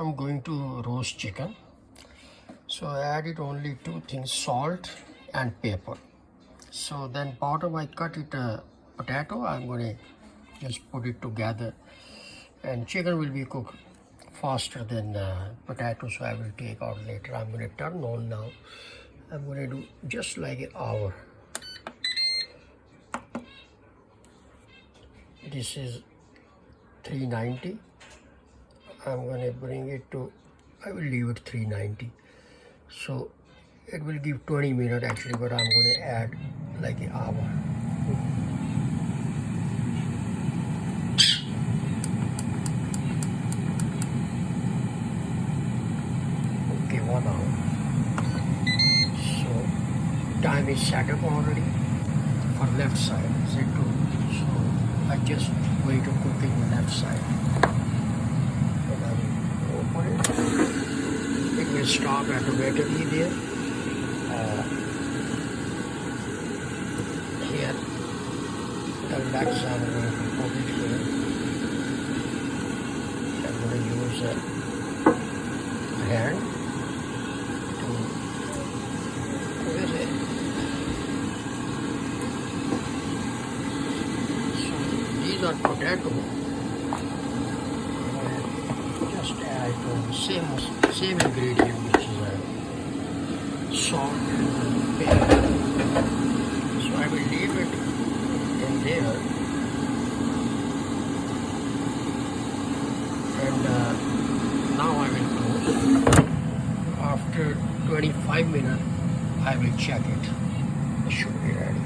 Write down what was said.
I'm going to roast chicken. So I added only two things, salt and pepper. So then bottom I cut it potato. I'm going to just put it together, and chicken will be cooked faster than potato, so I will take out later. I'm going to turn on now. I'm going to do just like an hour. This is 390. I'm going to bring it to, I will leave it 390. So it will give 20 minutes actually, but I'm going to add like an hour. Okay, 1 hour. So time is set up already for left side, is it too? So I just wait to cook it the left side. And I will open it. It will stop automatically there. Here, the left side I'm going to put it here. I'm going to use a hand to twist it. So these are potatoes. Just add the same ingredient, which is salt and pepper. So I will leave it in there, and now I will close. After 25 minutes I will check it. It should be ready.